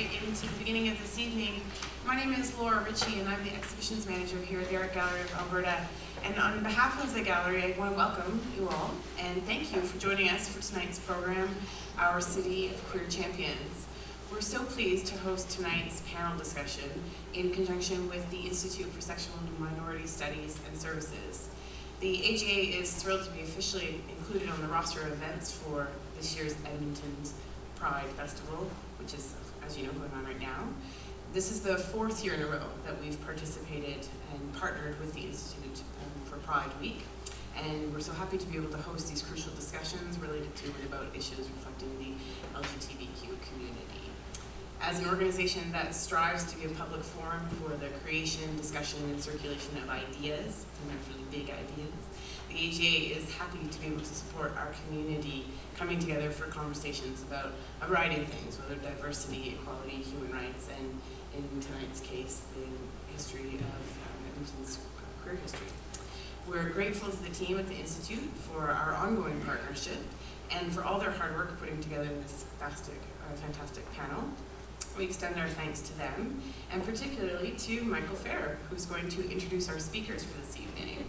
right into the beginning of this evening. My name is Lorne Warneke, and I'm the exhibitions manager here at the Art Gallery of Alberta. And on behalf of the gallery, I want to welcome you all and thank you for joining us for tonight's program, Our City of Queer Champions. We're so pleased to host tonight's panel discussion in conjunction with the Institute for Sexual and Minority Studies and Services. The AGA is thrilled to be officially included on the roster of events for this year's Edmonton Pride Festival, which is, as you know, going on right now. This is the fourth year in a row that we've participated and partnered with the Institute for Pride Week. And we're so happy to be able to host these crucial discussions related to and about issues reflecting the LGBTQ community. As an organization that strives to be a public forum for the creation, discussion, and circulation of ideas, sometimes really big ideas, the AGA is happy to be able to support our community coming together for conversations about a variety of things, whether diversity, equality, human rights, and in tonight's case, the history of Edmonton's queer history. We're grateful to the team at the Institute for our ongoing partnership and for all their hard work putting together this fantastic panel. We extend our thanks to them, and particularly to Michael Phair, who's going to introduce our speakers for this evening.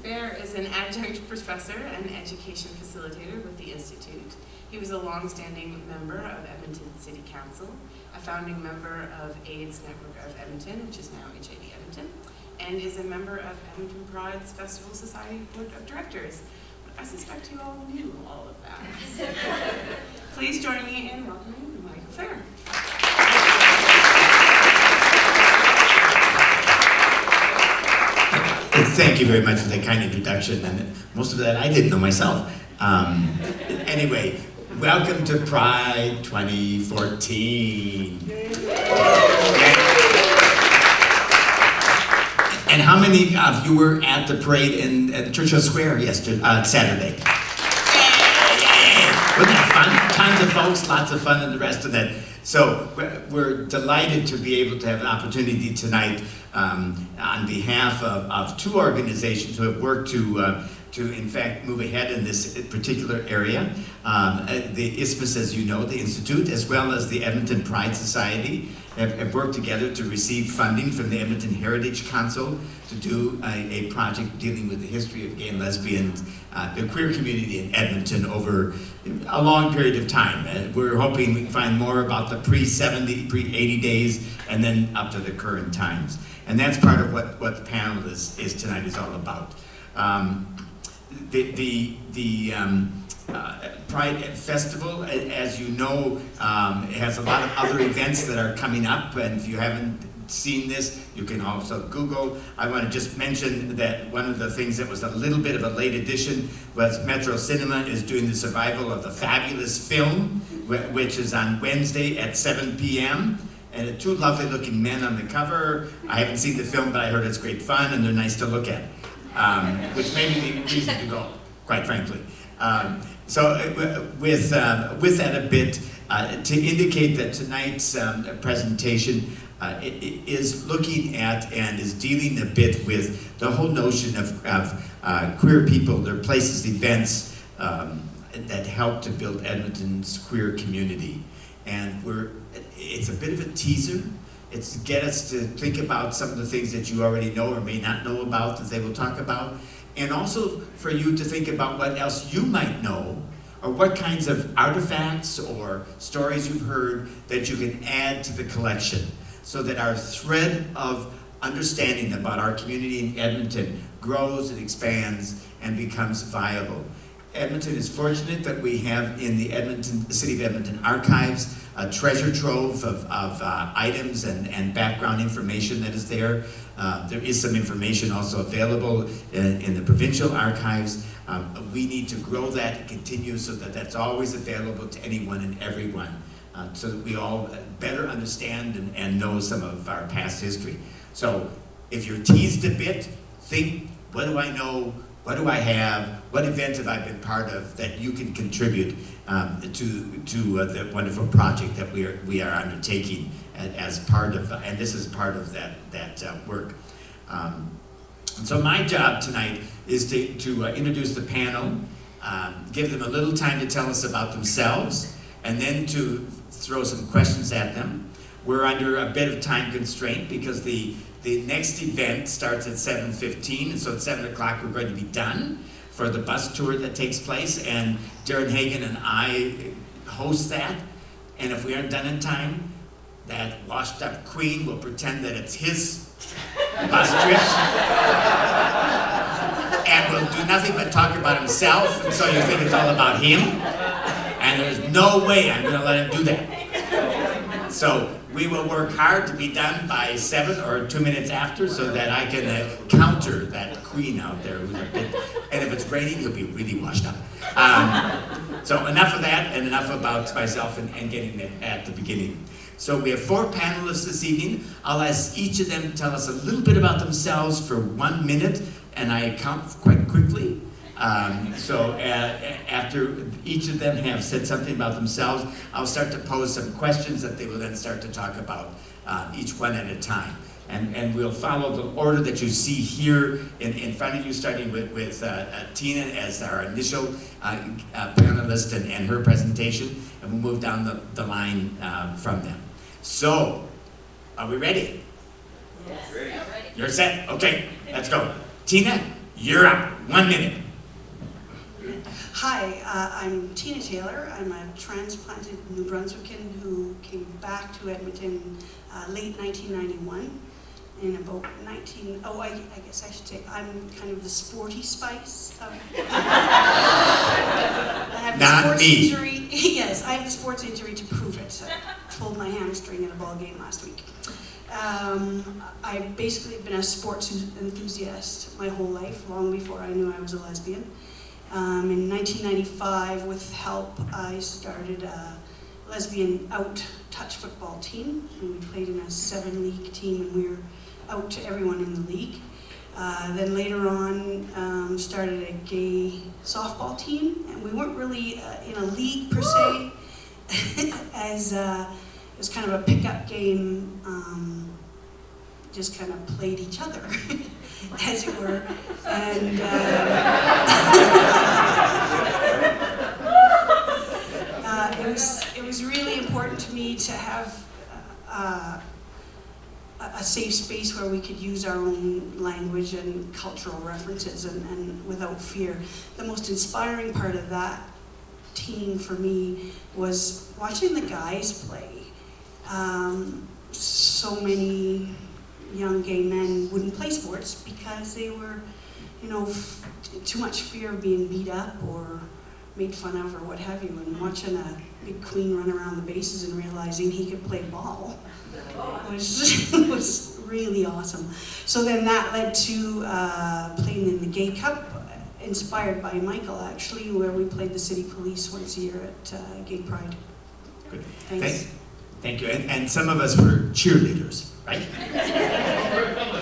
Phair is an adjunct professor and education facilitator with the Institute. He was a long-standing member of Edmonton City Council, a founding member of AIDS Network of Edmonton, which is now HID Edmonton, and is a member of Edmonton Pride's Festival Society Board of Directors. I suspect you all knew all of that. Please join me in welcoming Michael Phair. Thank you very much for that kind introduction, and most of that I didn't know myself. Anyway, welcome to Pride 2014. And how many of you were at the parade at Churchill Square Saturday? Wasn't that fun? Tons of folks, lots of fun, and the rest of that. So we're delighted to be able to have an opportunity tonight on behalf of two organizations who have worked to in fact move ahead in this particular area. The ISPAS, as you know, the Institute, as well as the Edmonton Pride Society, have worked together to receive funding from the Edmonton Heritage Council to do a project dealing with the history of gay and lesbians, the queer community in Edmonton over a long period of time. We're hoping we can find more about the pre-70, pre-80 days, and then up to the current times. And that's part of what the panel is tonight is all about. The Pride Festival, as you know, has a lot of other events that are coming up, and if you haven't seen this, you can also Google. I want to just mention that one of the things that was a little bit of a late addition was Metro Cinema is doing the survival of the fabulous film, which is on Wednesday at 7 p.m. And two lovely looking men on the cover. I haven't seen the film, but I heard it's great fun and they're nice to look at, which made me the reason to go, quite frankly. So with that a bit, to indicate that tonight's presentation is looking at and is dealing a bit with the whole notion of queer people, their places, events that help to build Edmonton's queer community. And it's a bit of a teaser. It's to get us to think about some of the things that you already know or may not know about that they will talk about. And also for you to think about what else you might know or what kinds of artifacts or stories you've heard that you can add to the collection so that our thread of understanding about our community in Edmonton grows and expands and becomes viable. Edmonton is fortunate that we have in the City of Edmonton archives a treasure trove of items and background information that is there. There is some information also available in the provincial archives. We need to grow that and continue so that that's always available to anyone and everyone, so that we all better understand and know some of our past history. So if you're teased a bit, think, what do I know? What do I have? What event have I been part of that you can contribute to the wonderful project that we are undertaking as part of, and this is part of that work. So my job tonight is to introduce the panel, give them a little time to tell us about themselves, and then to throw some questions at them. We're under a bit of time constraint because the next event starts at 7:15, and so at 7 o'clock we're going to be done for the bus tour that takes place, and Darren Hagan and I host that, and if we aren't done in time, that washed up queen will pretend that it's his bus trip, and will do nothing but talk about himself, and so you think it's all about him, and there's no way I'm going to let him do that. So we will work hard to be done by 7 or 2 minutes after so that I can counter that queen out there who's a bit, and if it's raining, he'll be really washed up. So enough of that and enough about myself and getting it at the beginning. So we have 4 panelists this evening. I'll ask each of them to tell us a little bit about themselves for 1 minute, and I count quite quickly. After each of them have said something about themselves, I'll start to pose some questions that they will then start to talk about, each one at a time. And we'll follow the order that you see here in front of you, starting with Tina as our initial panelist and her presentation, and we'll move down the line from them. So, are we ready? Yes. Ready. You're set? Okay, let's go. Tina, you're up. 1 minute. Hi, I'm Tina Taylor. I'm a transplanted New Brunswickan who came back to Edmonton late 1991. In about I guess I should say I'm kind of the sporty spice. I have the sports injury. Yes, I have the sports injury to prove it. I pulled my hamstring at a ball game last week. I've basically been a sports enthusiast my whole life, long before I knew I was a lesbian. In 1995, with help, I started a lesbian out touch football team, and we played in a 7-league team, and we were out to everyone in the league. Then later on, started a gay softball team, and we weren't really in a league per se, as it was kind of a pickup game, just kind of played each other, as it were. And it was really important to me to have a safe space where we could use our own language and cultural references and without fear. The most inspiring part of that team for me was watching the guys play. So many young gay men wouldn't play sports because they were, too much fear of being beat up or made fun of or what have you, and watching a big queen run around the bases and realizing he could play ball was really awesome. So then that led to playing in the Gay Cup, inspired by Michael actually, where we played the city police once a year at Gay Pride. Good. Thanks. Thank you. And some of us were cheerleaders, right?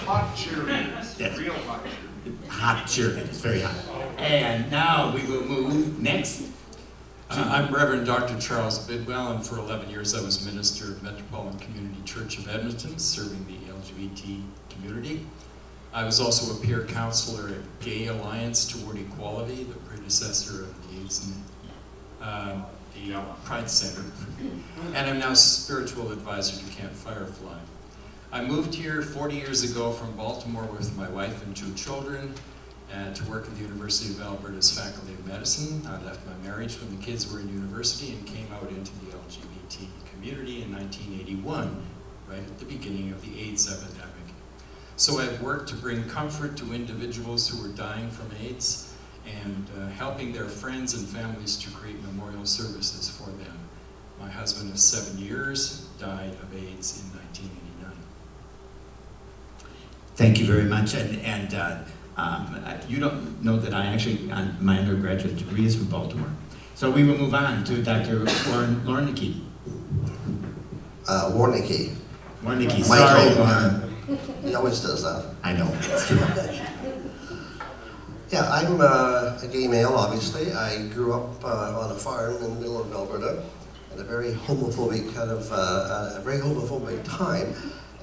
Hot cheerleaders. Yes. Real hot cheerleaders. Hot cheerleaders, very hot. And now we will move next. I'm Reverend Dr. Charles Bidwell, and for 11 years I was minister of Metropolitan Community Church of Edmonton, serving the LGBT community. I was also a peer counselor at Gay Alliance Toward Equality, the predecessor of the AIDS and the Pride Center. And I'm now spiritual advisor to Camp Firefly. I moved here 40 years ago from Baltimore with my wife and 2 children to work at the University of Alberta's Faculty of Medicine. I left my marriage when the kids were in university and came out into the LGBT community in 1981, right at the beginning of the AIDS epidemic. So I've worked to bring comfort to individuals who are dying from AIDS and helping their friends and families to create memorial services for them. My husband of 7 years died of AIDS in 1989. Thank you very much. You don't know that I actually, my undergraduate degree is from Baltimore. So we will move on to Dr. Lorne Warneke. Warneke. Warneke, sorry, Michael, Lorne. He always does that. I know, it's true. Yeah, I'm a gay male, obviously. I grew up on a farm in the middle of Alberta at a very homophobic time,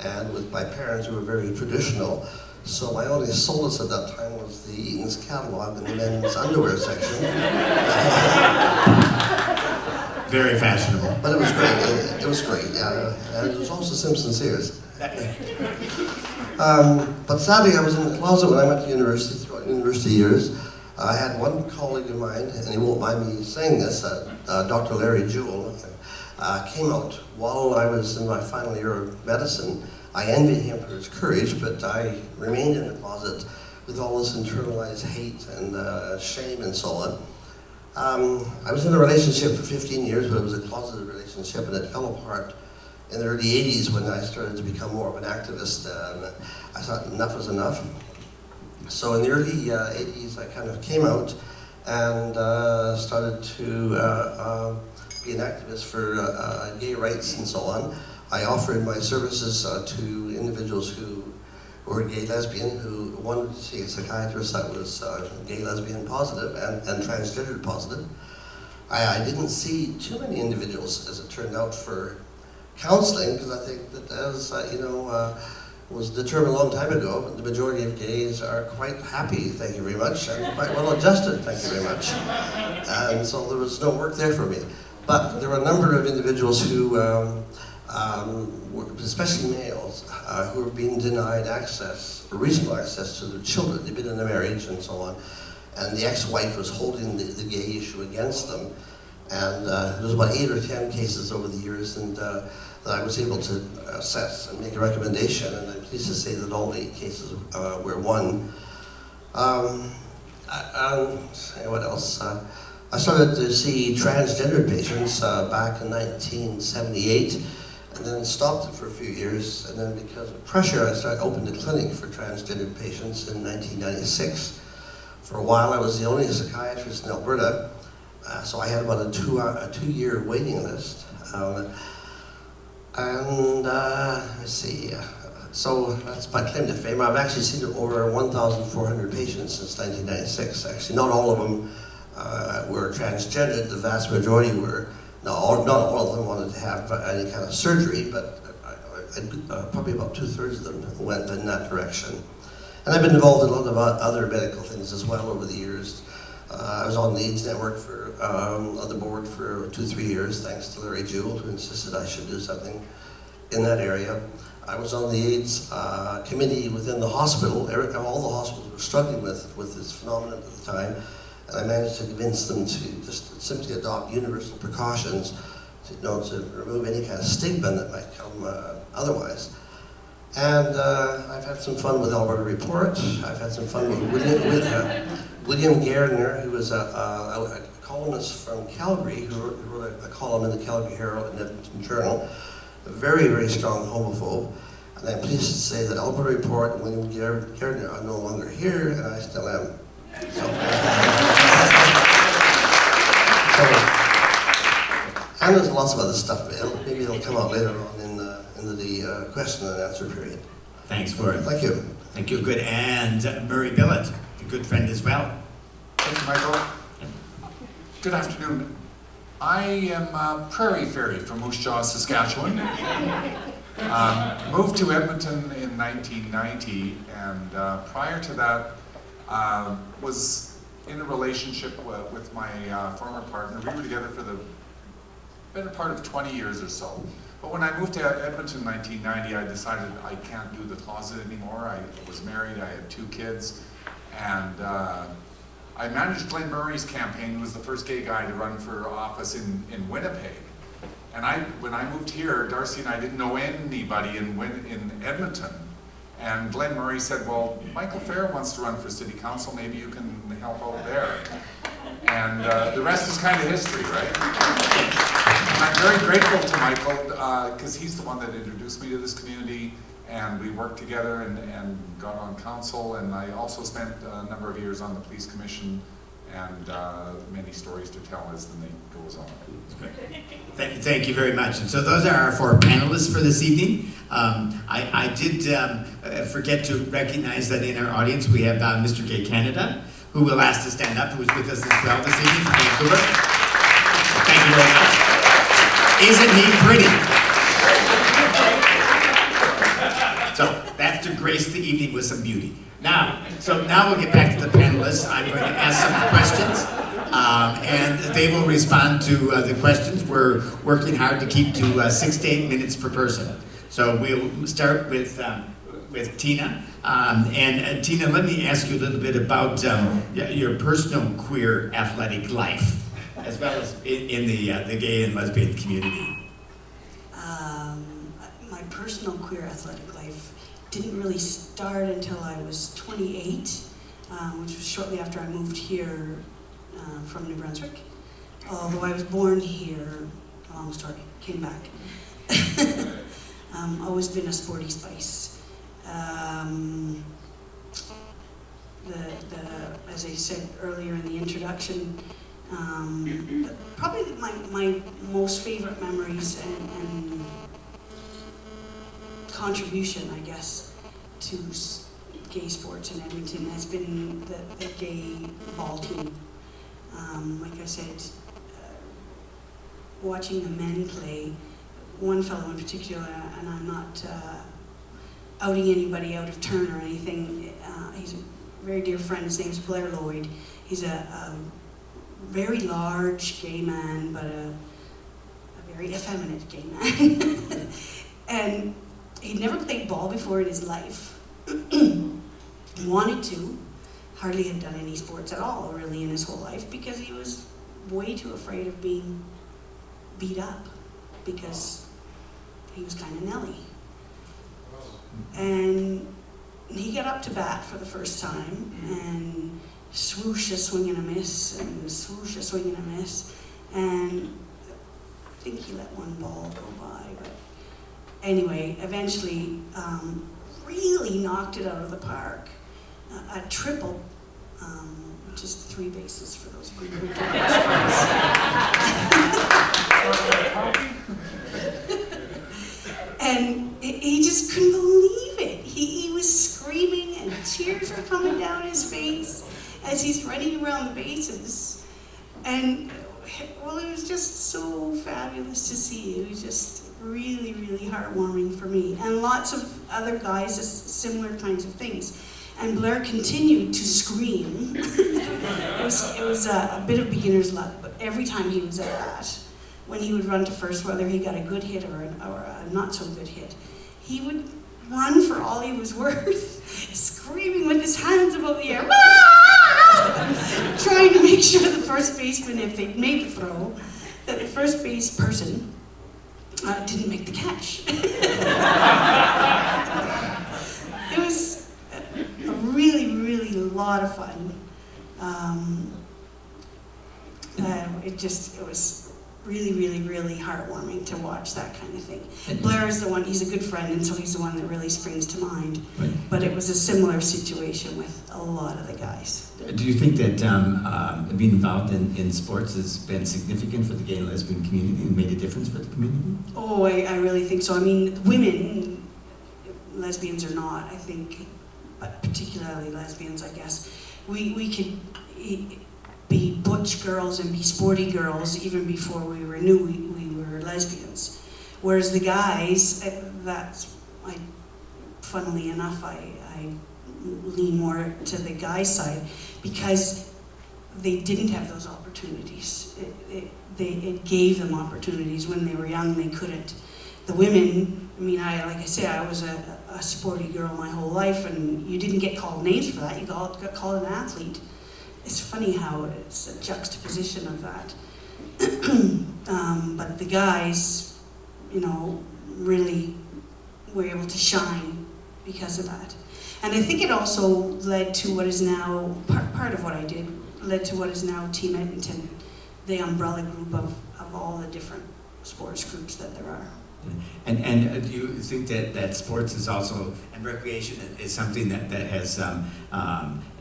and with my parents who were very traditional. So my only solace at that time was the Eaton's catalog in the men's underwear section. Very fashionable. But it was great. It was great. And it was also Simpsons ears. But sadly, I was in the closet when I went to university, throughout university years. I had one colleague of mine, and he won't mind me saying this, Dr. Larry Jewell, came out while I was in my final year of medicine. I envied him for his courage, but I remained in the closet with all this internalized hate and shame and so on. I was in a relationship for 15 years, but it was a closeted relationship, and it fell apart in the early 80s when I started to become more of an activist. I thought enough was enough. So in the early 80s, I kind of came out and started to be an activist for gay rights and so on. I offered my services to individuals who were gay, lesbian, who wanted to see a psychiatrist that was gay, lesbian positive and transgender positive. I didn't see too many individuals, as it turned out, for counseling, because I think that as was determined a long time ago, the majority of gays are quite happy, thank you very much, and quite well adjusted, thank you very much. And so there was no work there for me. But there were a number of individuals who, especially males, who were being denied access, reasonable access to their children. They'd been in a marriage and so on. And the ex-wife was holding the gay issue against them. And there was about 8 or 10 cases over the years, and that I was able to assess and make a recommendation, and I'm pleased to say that all 8 cases were won. What else? I started to see transgender patients back in 1978, and then stopped it for a few years, and then because of pressure, I opened a clinic for transgender patients in 1996. For a while, I was the only psychiatrist in Alberta, so I had about a 2-year waiting list. Let's see, so that's my claim to fame. I've actually seen over 1,400 patients since 1996. Actually, not all of them were transgendered. The vast majority were. Not all of them wanted to have any kind of surgery, but probably about 2/3 of them went in that direction. And I've been involved in a lot of other medical things as well over the years. I was on the AIDS network on the board for 2-3 years, thanks to Larry Jewell, who insisted I should do something in that area. I was on the AIDS committee within the hospital. All the hospitals were struggling with this phenomenon at the time, and I managed to convince them to just simply adopt universal precautions to remove any kind of stigma that might come otherwise. And I've had some fun with Alberta Report. I've had some fun with William Gardner, who was a columnist from Calgary, who wrote a column in the Calgary Herald and Edmonton Journal, a very, very strong homophobe. And I'm pleased to say that Alberta Report and William Gardner are no longer here, and I still am. And there's lots of other stuff. Maybe it'll come out later on in the question and answer period. Thanks for it. Thank you. Thank you. Good. And Murray Billet, a good friend as well. Thank you, Michael. Good afternoon. I am Prairie Fairy from Moose Jaw, Saskatchewan. Moved to Edmonton in 1990, and prior to that, was in a relationship with my former partner. We were together for the better part of 20 years or so. But when I moved to Edmonton in 1990, I decided I can't do the closet anymore. I was married, I had 2 kids, and I managed Glenn Murray's campaign, who was the first gay guy to run for office in Winnipeg. And when I moved here, Darcy and I didn't know anybody in Edmonton. And Glenn Murray said, well, Michael Phair wants to run for city council, maybe you can help out there. And the rest is kind of history, right? And I'm very grateful to Michael, because he's the one that introduced me to this community, and we worked together and got on council, and I also spent a number of years on the police commission, and many stories to tell as the night goes on. Thank you very much. And so those are our 4 panelists for this evening. I did forget to recognize that in our audience we have Mr. Gay Canada, who we'll ask to stand up, who is with us as well this evening from Vancouver. Thank you very much. Isn't he pretty? So that's the great grace the evening with some beauty. Now we'll get back to the panelists. I'm going to ask some questions, and they will respond to the questions. We're working hard to keep to 6 to 8 minutes per person. So we'll start with Tina. And Tina, let me ask you a little bit about your personal queer athletic life, as well as in the gay and lesbian community. My personal queer athletic life didn't really start until I was 28, which was shortly after I moved here from New Brunswick. Although I was born here, long story, came back. Always been a sporty spice. As I said earlier in the introduction, probably my most favorite memories and contribution, I guess, to gay sports in Edmonton has been the gay ball team. Like I said, watching the men play, one fellow in particular, and I'm not outing anybody out of turn or anything, he's a very dear friend, his name's Blair Lloyd. He's a very large gay man, but a very effeminate gay man. And he'd never played ball before in his life. He wanted to, hardly had done any sports at all really in his whole life because he was way too afraid of being beat up because he was kind of Nelly. And he got up to bat for the first time and swoosh a swing and a miss and swoosh a swing and a miss, and I think he let one ball go by, but anyway, eventually really knocked it out of the park. A triple, which is 3 bases for those of you who don't know. And he just couldn't believe it. He was screaming and tears were coming down his face as he's running around the bases. And, well, it was just so fabulous to see. It was just really, really heartwarming for me. And lots of other guys, similar kinds of things. And Blair continued to scream. It was a bit of beginner's luck, but every time he was at bat, when he would run to first, whether he got a good hit or a not so good hit, he would run for all he was worth, screaming with his hands above the air, trying to make sure the first baseman, if they made the throw, that the first base person didn't make the catch. It was a really, really lot of fun. It was really, really, really heartwarming to watch that kind of thing. Blair is the one, he's a good friend, and so he's the one that really springs to mind. Right. But it was a similar situation with a lot of the guys. Do you think that being involved in sports has been significant for the gay and lesbian community and made a difference for the community? Oh, I really think so. I mean, women, lesbians or not, I think, but particularly lesbians, I guess, we could be butch girls and be sporty girls even before we knew we were lesbians. Whereas the guys, funnily enough, I lean more to the guy side because they didn't have those opportunities. It gave them opportunities. When they were young, they couldn't. The women, I mean, like I say, I was a sporty girl my whole life, and you didn't get called names for that. You got called an athlete. It's funny how it's a juxtaposition of that. But the guys, really were able to shine because of that. And I think it also led to what is now, part of what I did, led to what is now Team Edmonton, the umbrella group of all the different sports groups that there are. And do you think that sports is also, and recreation is something that has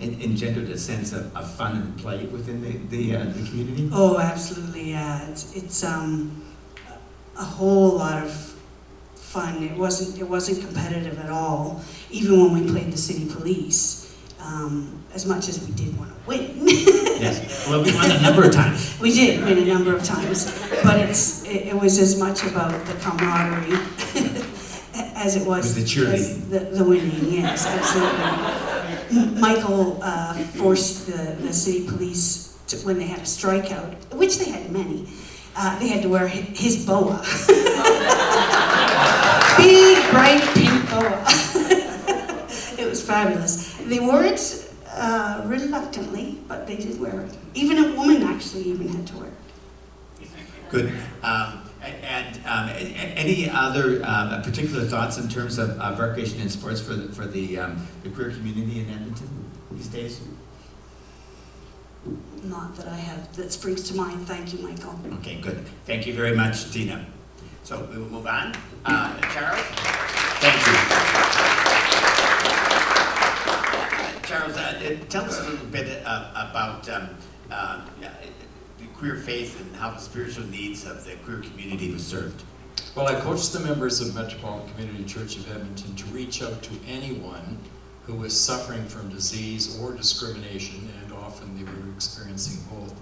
engendered a sense of fun and play within the community? Oh, absolutely, yeah. It's a whole lot of fun. It wasn't competitive at all, even when we played the city police. As much as we did want to win. Yes, well, we won a number of times. We did win a number of times, but it was as much about the camaraderie As it was. With the cheerleading. The winning, yes, absolutely. Michael forced the city police, when they had a strikeout, which they had many, they had to wear his boa. Big, bright pink boa. It was fabulous. They wore it reluctantly, but they did wear it. Even a woman actually even had to wear it. Good. Any other particular thoughts in terms of recreation and sports for the queer community in Edmonton these days? Not that I have, that springs to mind. Thank you, Michael. Okay, good. Thank you very much, Tina. So we will move on. Charles? Thank you. Charles, tell us a little bit about the queer faith and how the spiritual needs of the queer community was served. Well, I coached the members of Metropolitan Community Church of Edmonton to reach out to anyone who was suffering from disease or discrimination, and often they were experiencing both.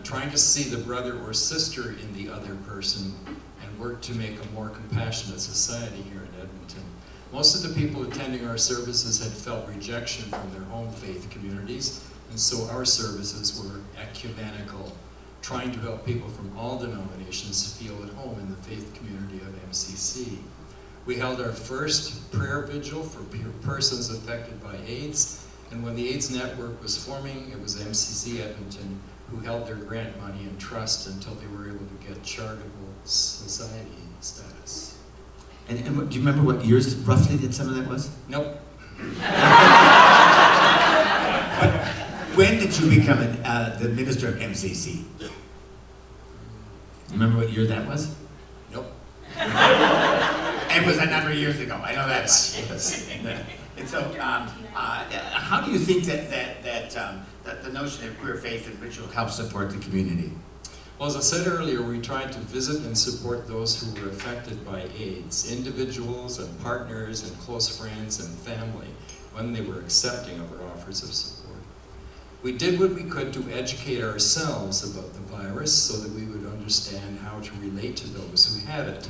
Trying to see the brother or sister in the other person and work to make a more compassionate society here in Edmonton. Most of the people attending our services had felt rejection from their home faith communities, and so our services were ecumenical, trying to help people from all denominations feel at home in the faith community of MCC. We held our first prayer vigil for persons affected by AIDS, and when the AIDS network was forming, it was MCC Edmonton who held their grant money in trust until they were able to get charitable society status. And do you remember what years roughly that some of that was? Nope. When did you become the minister of MCC? Remember what year that was? Nope. It was a number of years ago. I know that much. Yes. And so, how do you think that the notion of queer faith and ritual helps support the community? Well, as I said earlier, we tried to visit and support those who were affected by AIDS, individuals and partners and close friends and family, when they were accepting of our offers of support. We did what we could to educate ourselves about the virus so that we would understand how to relate to those who had it,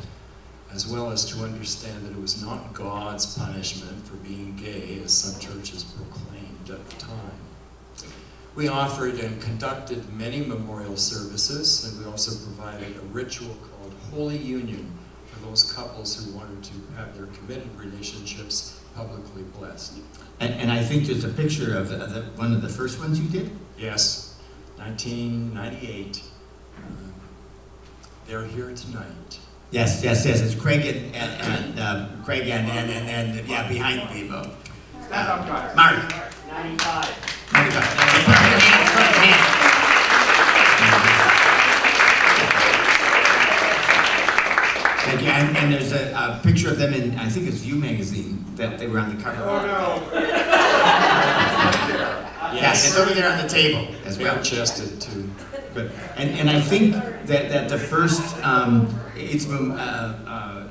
as well as to understand that it was not God's punishment for being gay, as some churches proclaimed at the time. We offered and conducted many memorial services, and we also provided a ritual called Holy Union for those couples who wanted to have their committed relationships publicly blessed. And I think there's a picture of one of the first ones you did? Yes, 1998. They're here tonight. Yes. It's Craig and Craig and yeah, behind me, Mark. 95. Put your hands. Thank you. And there's a picture of them in, I think it's You magazine, that they were on the cover. Oh, no. Yes, it's over there on the table as well. Bare-chested too. Good. And I think that the first AIDS the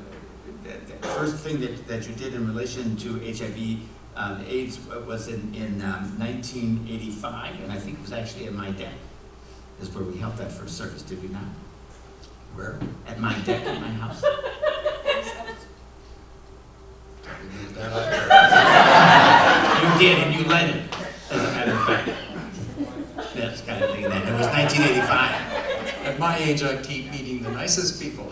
first thing that you did in relation to HIV AIDS was in 1985, and I think it was actually at my deck, is where we held that first service, did we not? Where? At my deck at my house. You did, and you led it, as a matter of fact. That's kind of thing that. It was 1985. At my age, I keep meeting the nicest people.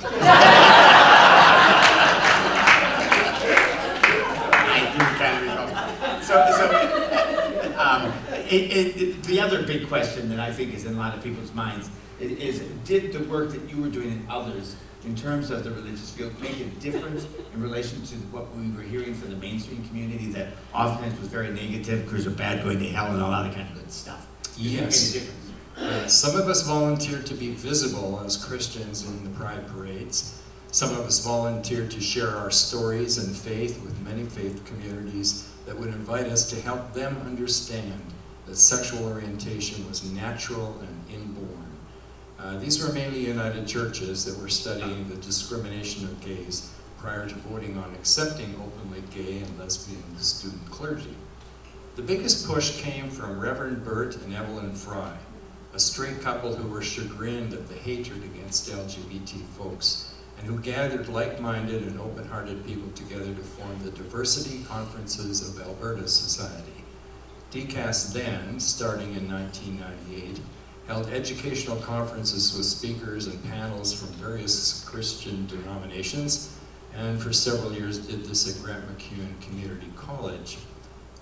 The other big question that I think is in a lot of people's minds is did the work that you were doing and others in terms of the religious field make a difference in relation to what we were hearing from the mainstream community that oftentimes was very negative, Queers are bad, going to hell, and all that kind of good stuff? Yes. Did it make a difference? Some of us volunteered to be visible as Christians in the Pride parades. Some of us volunteered to share our stories and faith with many faith communities that would invite us to help them understand that sexual orientation was natural and inborn. These were mainly United Churches that were studying the discrimination of gays prior to voting on accepting openly gay and lesbian student clergy. The biggest push came from Reverend Bert and Evelyn Fry, a straight couple who were chagrined at the hatred against LGBT folks and who gathered like-minded and open-hearted people together to form the Diversity Conferences of Alberta Society. DCAS then, starting in 1998, held educational conferences with speakers and panels from various Christian denominations, and for several years did this at Grant MacEwan Community College.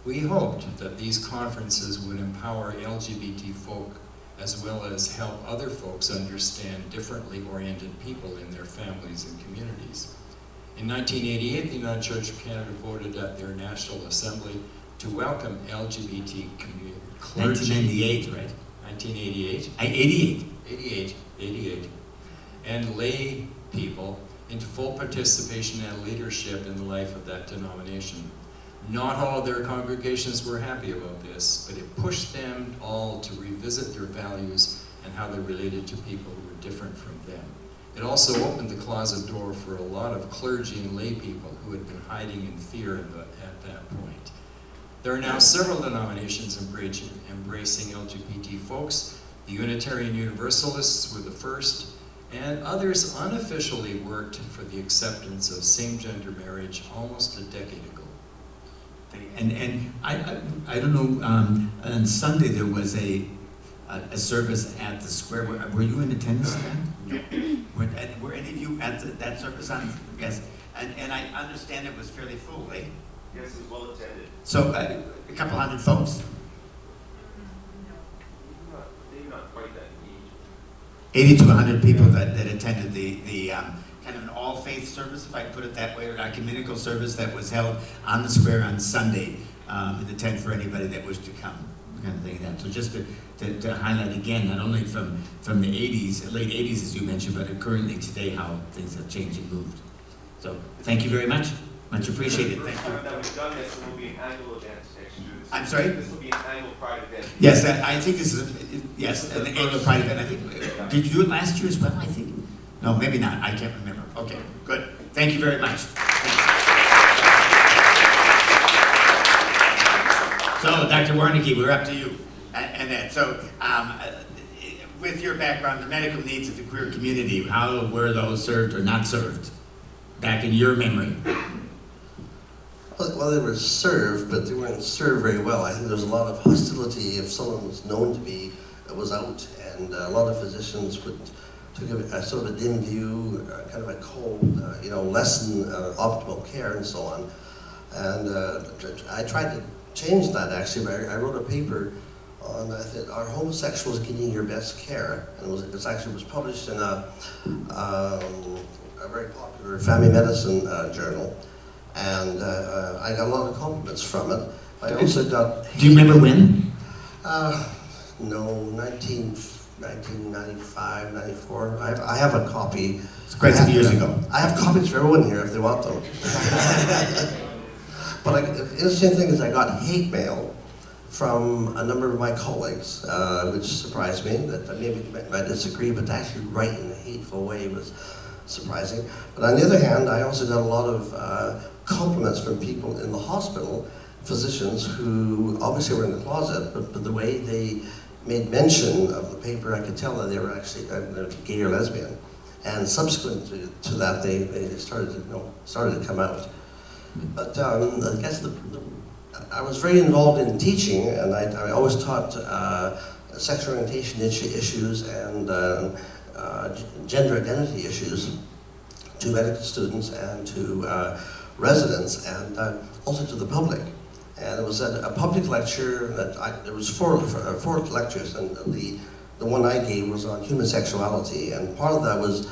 We hoped that these conferences would empower LGBT folk as well as help other folks understand differently oriented people in their families and communities. In 1988, the United Church of Canada voted at their National Assembly to welcome LGBT clergy. 1998, right? 1988. 88. 88, and lay people into full participation and leadership in the life of that denomination. Not all of their congregations were happy about this, but it pushed them all to revisit their values and how they related to people who were different from them. It also opened the closet door for a lot of clergy and lay people who had been hiding in fear at that point. There are now several denominations embracing LGBT folks. The Unitarian Universalists were the first, and others unofficially worked for the acceptance of same-gender marriage almost a decade ago. And I don't know, on Sunday there was a service at the square. Were you in attendance then? No. Were any of you at that service on? Yes. And I understand it was fairly full, eh? Yes, it was well attended. So a couple hundred folks? Maybe not quite that engaged. 80 to 100 people that attended the kind of an all-faith service, if I put it that way, or ecumenical service that was held on the square on Sunday in the tent for anybody that wished to come, kind of thing like that. So just to highlight again, not only from the 80s, late 80s as you mentioned, but currently today how things have changed and moved. So thank you very much. Much appreciated. Thank you. That we've done this, and will be an annual event next year. I'm sorry? This will be an annual Pride event. Yes, I think this is, yes, an annual Pride event. I think, did you do it last year as well, I think? No, maybe not. I can't remember. Okay, good. Thank you very much. So, Dr. Warneke, we're up to you. And that, so, with your background, the medical needs of the queer community, how were those served or not served back in your memory? Well, they were served, but they weren't served very well. I think there was a lot of hostility if someone was known to be, was out, and a lot of physicians took a sort of a dim view, kind of a cold, lessen optimal care and so on. And I tried to change that actually. I wrote a paper on, I think, are homosexuals getting your best care? And it was published in a very popular family medicine journal. And I got a lot of compliments from it. I also got... Do you remember when? No, 1995, 94. I have a copy. It's quite some years ago. I have copies for everyone here if they want them. But the interesting thing is I got hate mail from a number of my colleagues, which surprised me. That maybe I disagree, but to actually write in a hateful way was surprising. But on the other hand, I also got a lot of compliments from people in the hospital, physicians who obviously were in the closet, but the way they made mention of the paper, I could tell that they were actually gay or lesbian. And subsequent to that, they started to come out. But I guess I was very involved in teaching, and I always taught sexual orientation issues and gender identity issues to medical students and to residents, and also to the public. And it was a public lecture that there was four lectures, and the one I gave was on human sexuality, and part of that was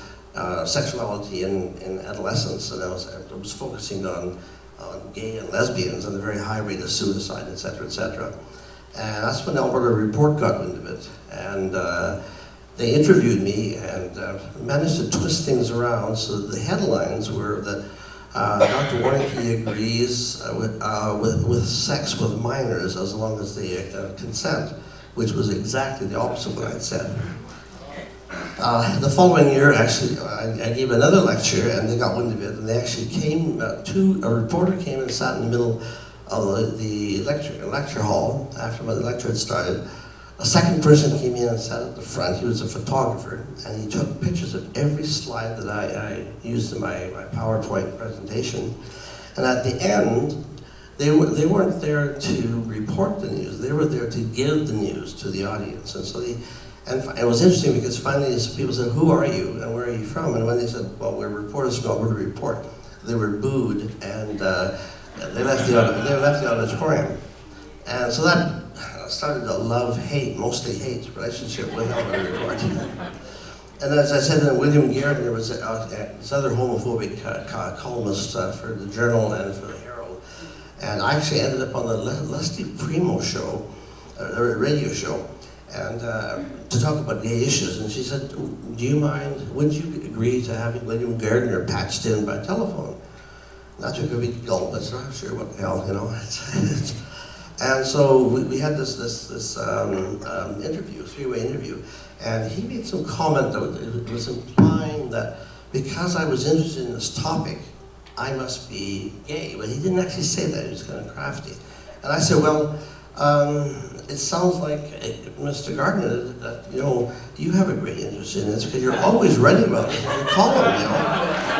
sexuality in adolescence, and I was focusing on gay and lesbians and the very high rate of suicide, etc., etc. And that's when Alberta Report got wind of it, and they interviewed me and managed to twist things around so that the headlines were that Dr. Warneke agrees with sex with minors as long as they consent, which was exactly the opposite of what I'd said. The following year, actually, I gave another lecture, and they got wind of it, and they actually came, a reporter came and sat in the middle of the lecture hall after the lecture had started, A second person came in and sat at the front. He was a photographer, and he took pictures of every slide that I used in my PowerPoint presentation. And at the end, they weren't there to report the news. They were there to give the news to the audience. And so it was interesting because finally people said, "Who are you and where are you from?" And when they said, "Well, we're reporters from Alberta Report," they were booed, and they left the auditorium. And so that started a love-hate, mostly hate, relationship with Alberta Report. And as I said, William Gardner was this other homophobic columnist for the Journal and for the Herald. And I actually ended up on the Leslie Primo show, a radio show, and to talk about gay issues. And she said, "Do you mind, would you agree to having William Gardner patched in by telephone?" And I took a big gulp. I said, "I'm sure, what the hell, you know." And so we had this interview, three-way interview, and he made some comment that was implying that because I was interested in this topic, I must be gay. But he didn't actually say that. He was kind of crafty. And I said, "Well, it sounds like, Mr. Gardner, that, you know, you have a great interest in this because you're always writing about it in your column, you know.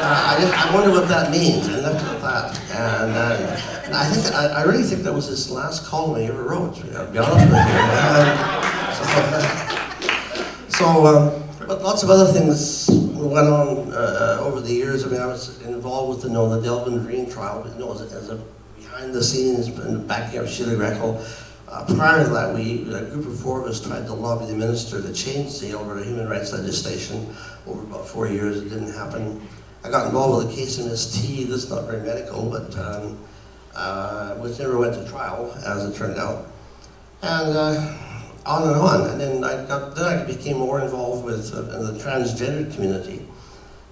I wonder what that means." And left it at that. And I really think that was his last column he ever wrote, to be honest with you. But lots of other things went on over the years. I mean, I was involved with the Delvin Green trial, but, as a behind the scenes, in the backing of Sheila Greco. Prior to that, a group of four of us tried to lobby the minister to change the Alberta human rights legislation over about 4 years. It didn't happen. I got involved with a case in ST. This is not very medical, but which never went to trial, as it turned out. And on and on. And then I became more involved with the transgender community.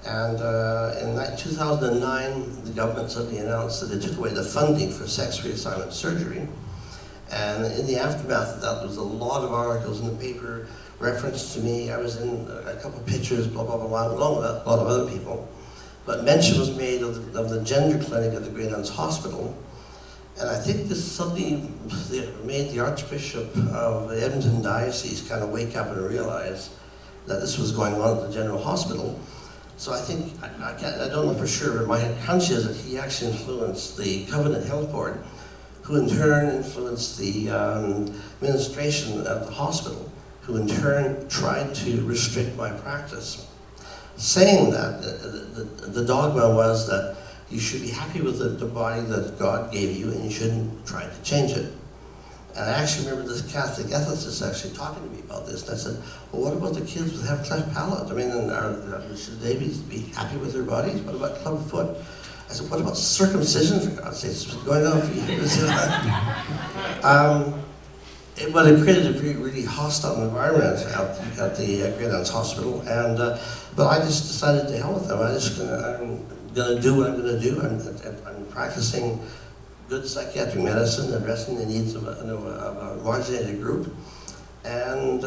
And in 2009, the government suddenly announced that they took away the funding for sex reassignment surgery. And in the aftermath of that, there was a lot of articles in the paper, reference to me. I was in a couple of pictures, blah, blah, blah, along with a lot of other people. But mention was made of the gender clinic at the Great Nuns Hospital. And I think this suddenly made the Archbishop of the Edmonton Diocese kind of wake up and realize that this was going on at the General Hospital. So I think, I don't know for sure, but my hunch is that he actually influenced the Covenant Health Board, who in turn influenced the administration at the hospital, who in turn tried to restrict my practice, saying that the dogma was that you should be happy with the body that God gave you and you shouldn't try to change it. And I actually remember this Catholic ethicist actually talking to me about this, and I said, "Well, what about the kids that have cleft palate? I mean, should they be happy with their bodies? What about club foot?" I said, "What about circumcision, for God's sake? It's been going on for years." But it created a really hostile environment at the Great Nuns Hospital, and but I just decided to hell with them. I'm gonna do what I'm gonna do. I'm practicing good psychiatric medicine, addressing the needs of a marginalized group, and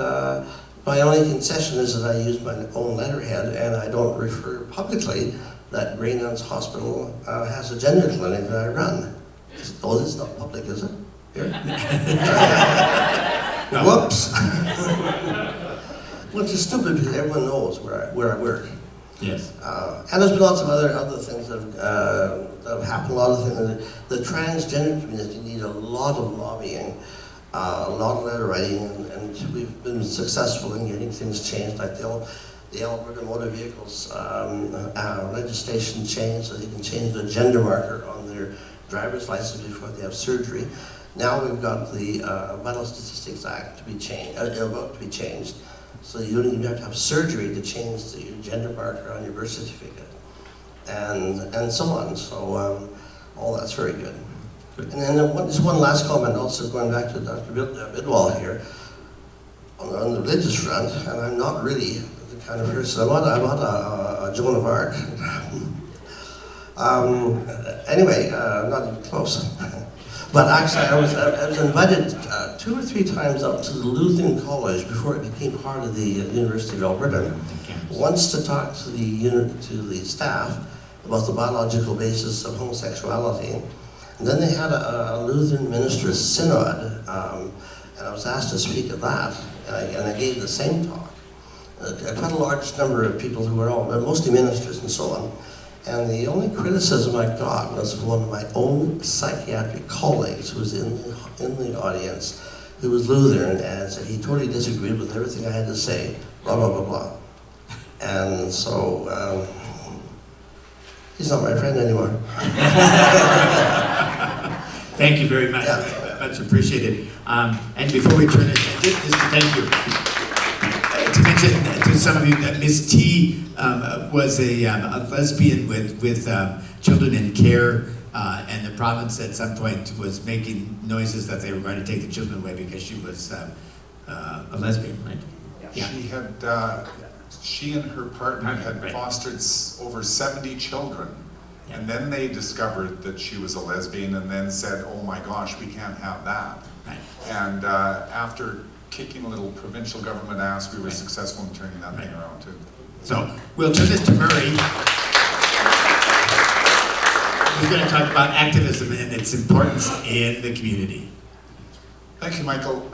my only concession is that I use my own letterhead, and I don't refer publicly that Great Nuns Hospital has a gender clinic that I run. Oh, this is not public, is it? Here? Whoops. Which is stupid because everyone knows where I work. Yes. And there's been lots of other things that have happened. A lot of things. The transgender community need a lot of lobbying, a lot of letter writing, and we've been successful in getting things changed. Like the Alberta Motor Vehicles legislation changed so they can change the gender marker on their driver's license before they have surgery. Now we've got the Vital Statistics Act to be changed, about to be changed. So you don't even have to have surgery to change the gender marker on your birth certificate, and so on. So all that's very good. And then just one last comment, also going back to Dr. Bidwell here, on the religious front, and I'm not really the kind of person, I'm not a Joan of Arc. Anyway, not even close. But actually, I was invited 2 or 3 times up to the Lutheran College before it became part of the University of Alberta. Once to talk to the staff about the biological basis of homosexuality. And then they had a Lutheran ministers' synod and I was asked to speak at that, and I gave the same talk. Quite a large number of people who were all, mostly ministers and so on. And the only criticism I got was from one of my own psychiatric colleagues who was in the audience, who was Lutheran, and said he totally disagreed with everything I had to say, blah, blah, blah, blah. And so, he's not my friend anymore. Thank you very much. Yeah. Much appreciated. And before we turn it, just to thank you. To mention to some of you that Miss T was a lesbian with children in care, and the province at some point was making noises that they were going to take the children away because she was a lesbian, right? Yeah. She and her partner had Right. fostered over 70 children. Yeah. And then they discovered that she was a lesbian and then said, oh my gosh, we can't have that. Right. And after kicking a little provincial government ass, we were Right. successful in turning that thing around too. So we'll turn this to Murray. He's going to talk about activism and its importance in the community. Thank you, Michael.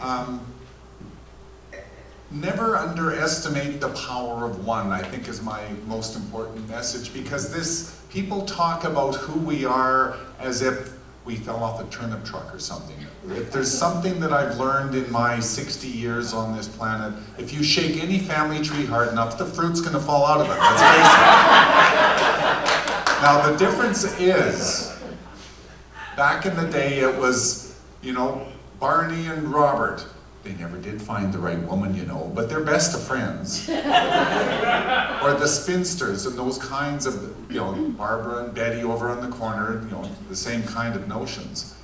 Never underestimate the power of one, I think, is my most important message, because people talk about who we are as if we fell off a turnip truck or something. If there's something that I've learned in my 60 years on this planet, if you shake any family tree hard enough, the fruit's gonna fall out of it, let's face it. Now the difference is, back in the day it was, Barney and Robert. They never did find the right woman, but they're best of friends. Or the spinsters and those kinds of, Barbara and Betty over on the corner, the same kind of notions.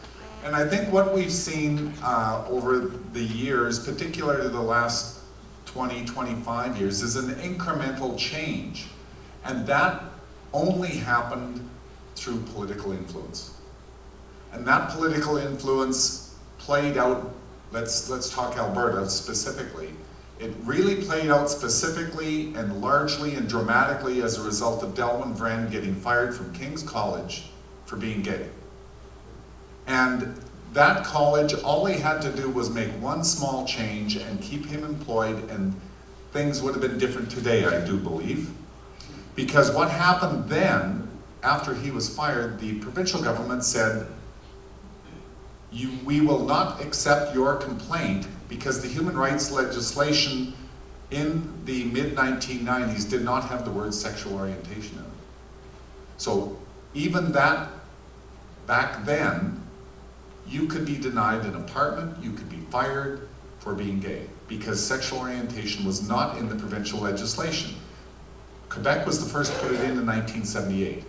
And I think what we've seen over the years, particularly the last 20, 25 years, is an incremental change. And that only happened through political influence. And that political influence played out. Let's talk Alberta specifically. It really played out specifically and largely and dramatically as a result of Delwyn Vren getting fired from King's College for being gay. And that college, all they had to do was make one small change and keep him employed, and things would have been different today, I do believe. Because what happened then, after he was fired, the provincial government said, we will not accept your complaint, because the human rights legislation in the mid-1990s did not have the word sexual orientation in it. So even that, back then, you could be denied an apartment, you could be fired for being gay, because sexual orientation was not in the provincial legislation. Quebec was the first to put it in 1978.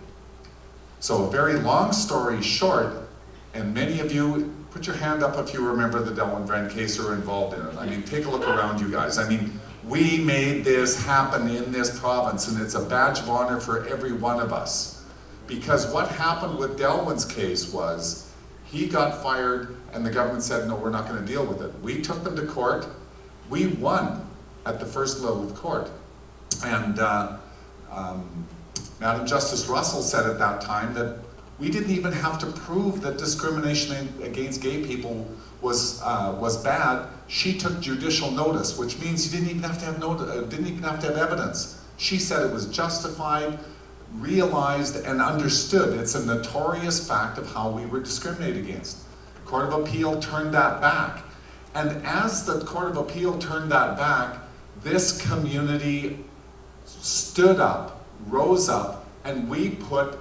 So a very long story short, and many of you, put your hand up if you remember the Delwyn Vren case or are involved in it. I mean, take a look around, you guys. I mean, we made this happen in this province, and it's a badge of honor for every one of us. Because what happened with Delwyn's case was, he got fired, and the government said, no, we're not going to deal with it. We took them to court. We won at the first level of court. And Madam Justice Russell said at that time that we didn't even have to prove that discrimination against gay people was bad. She took judicial notice, which means you didn't even have to have evidence. She said it was justified, realized, and understood. It's a notorious fact of how we were discriminated against. Court of Appeal turned that back. And as the Court of Appeal turned that back, this community stood up, rose up, and we put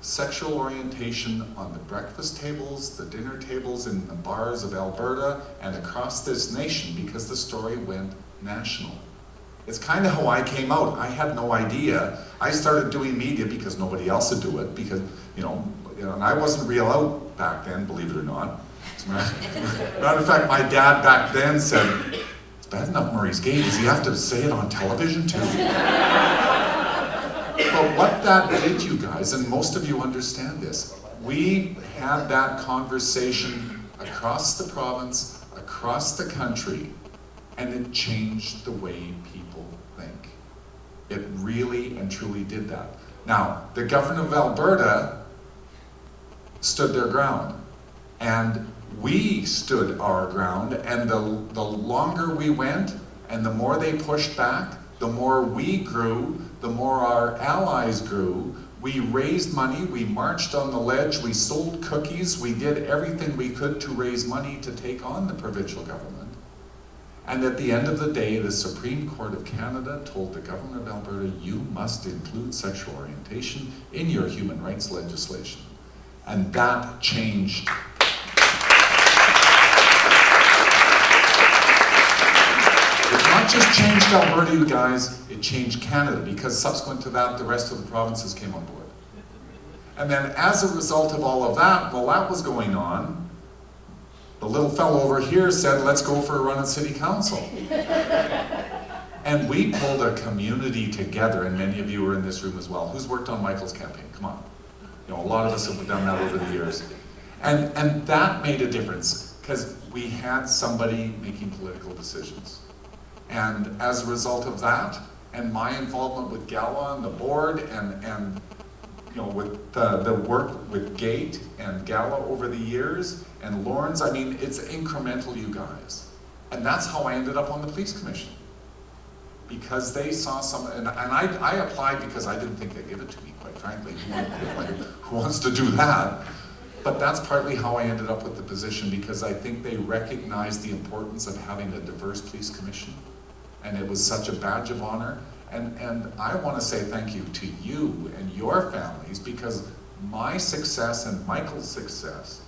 sexual orientation on the breakfast tables, the dinner tables in the bars of Alberta and across this nation, because the story went national. It's kind of how I came out. I had no idea. I started doing media because nobody else would do it, because, and I wasn't real out back then, believe it or not. As a matter of fact, my dad back then said, it's bad enough Murray's gay, does he have to say it on television too? But what that did, you guys, and most of you understand this, we had that conversation across the province, across the country, and it changed the way people think. It really and truly did that. Now, the government of Alberta stood their ground, and We stood our ground, and the longer we went, and the more they pushed back, the more we grew, the more our allies grew. We raised money, we marched on the ledge, we sold cookies, we did everything we could to raise money to take on the provincial government. And at the end of the day, the Supreme Court of Canada told the government of Alberta, you must include sexual orientation in your human rights legislation. And that changed. It not just changed Alberta, you guys, it changed Canada, because subsequent to that, the rest of the provinces came on board. And then as a result of all of that, while that was going on, the little fellow over here said, let's go for a run at City Council. And we pulled a community together, and many of you were in this room as well. Who's worked on Michael's campaign? Come on. You know, a lot of us have done that over the years. And that made a difference, because we had somebody making political decisions. And as a result of that, and my involvement with Gala and the board, and you know, with the work with Gate and Gala over the years, and Lorne's, I mean, it's incremental, you guys. And that's how I ended up on the police commission. Because they saw some, and I applied because I didn't think they'd give it to me, quite frankly. Who wants to do that? But that's partly how I ended up with the position, because I think they recognized the importance of having a diverse police commission. And it was such a badge of honor. And I want to say thank you to you and your families, because my success and Michael's success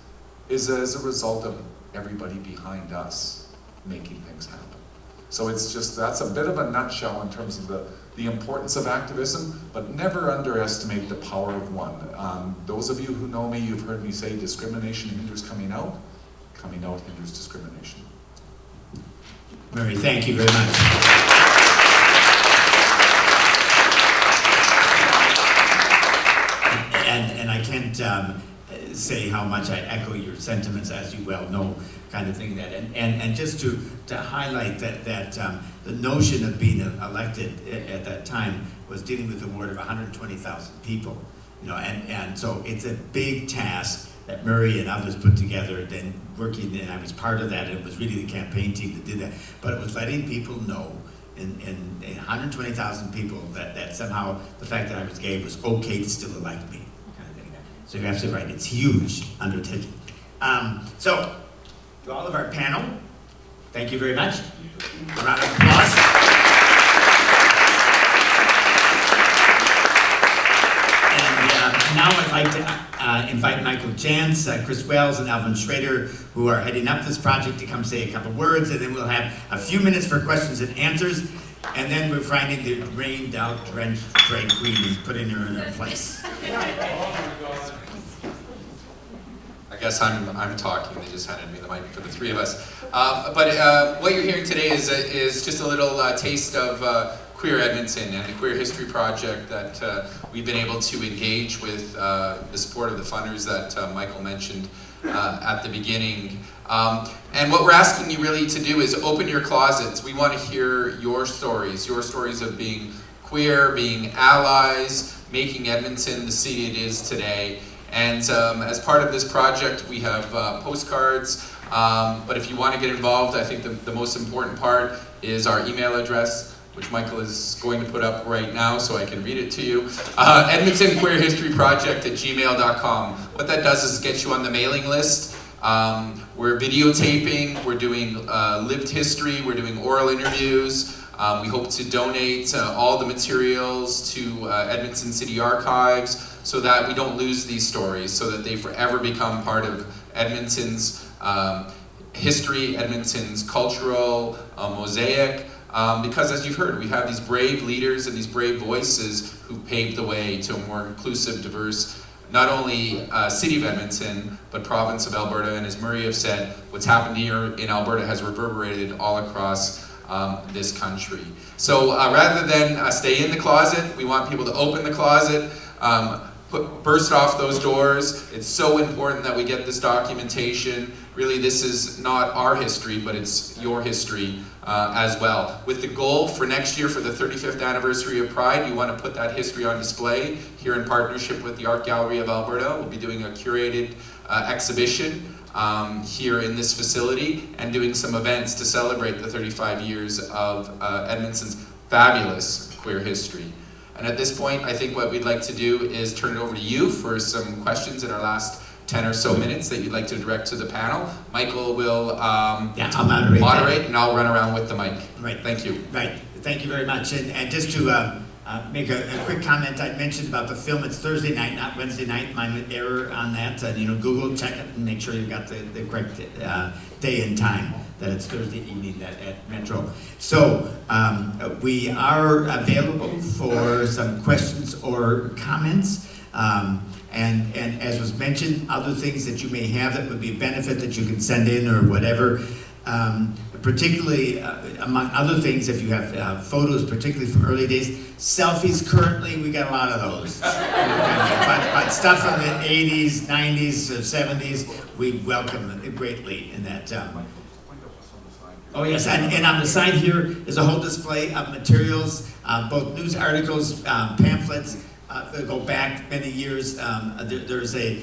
is as a result of everybody behind us making things happen. So it's just, that's a bit of a nutshell in terms of the importance of activism, but never underestimate the power of one. Those of you who know me, you've heard me say discrimination hinders coming out hinders discrimination. Murray, thank you very much. And I can't say how much I echo your sentiments, as you well know, kind of thing. That and just to highlight that the notion of being elected at that time was dealing with a ward of 120,000 people, you know, and so it's a big task that Murray and others put together, then working, and I was part of that. It was really the campaign team that did that, but it was letting people know in 120,000 people that somehow the fact that I was gay was okay to still elect me, kind of thing. So you're absolutely right, it's huge undertaking. So, to all of our panel, thank you very much. A round of applause. And now I'd like to invite Michael Jantz, Chris Wells, and Alvin Schrader, who are heading up this project, to come say a couple words, and then we'll have a few minutes for questions and answers, and then we're finding the rained out, drenched drag queen and putting her in her place. I guess I'm talking. They just handed me the mic for the three of us. But what you're hearing today is just a little taste of Queer Edmonton and the Queer History Project that we've been able to engage with the support of the funders that Michael mentioned at the beginning. And what we're asking you really to do is open your closets. We want to hear your stories of being queer, being allies, making Edmonton the city it is today. And as part of this project, we have postcards, but if you want to get involved, I think the most important part is our email address, which Michael is going to put up right now so I can read it to you. Edmonton Queer History Project at gmail.com. What that does is get you on the mailing list. We're videotaping, we're doing lived history, we're doing oral interviews. We hope to donate all the materials to Edmonton City Archives so that we don't lose these stories, so that they forever become part of Edmonton's history, Edmonton's cultural mosaic. Because as you've heard, we have these brave leaders and these brave voices who paved the way to a more inclusive, diverse, not only city of Edmonton, but province of Alberta. And as Murray have said, what's happened here in Alberta has reverberated all across this country. So rather than stay in the closet, we want people to open the closet. burst off those doors. It's so important that we get this documentation. Really, this is not our history, but it's your history as well. With the goal for next year, for the 35th anniversary of Pride, you want to put that history on display here in partnership with the Art Gallery of Alberta. We'll be doing a curated exhibition here in this facility and doing some events to celebrate the 35 years of Edmonton's fabulous queer history. And at this point, I think what we'd like to do is turn it over to you for some questions in our last 10 or so minutes that you'd like to direct to the panel. Michael will I'll moderate and I'll run around with the mic. Right. Thank you. Right. Thank you very much. And just to make a quick comment, I mentioned about the film. It's Thursday night, not Wednesday night. My error on that. Google, check it, and make sure you've got the correct day and time. That it's Thursday evening at Metro. So we are available for some questions or comments. And as was mentioned, other things that you may have that would be a benefit that you can send in or whatever. Particularly, among other things, if you have photos, particularly from early days, selfies currently, we got a lot of those. But stuff from the 80s, 90s, 70s, we welcome it greatly in that. Oh yes, and on the side here is a whole display of materials, both news articles, pamphlets, that go back many years. There's a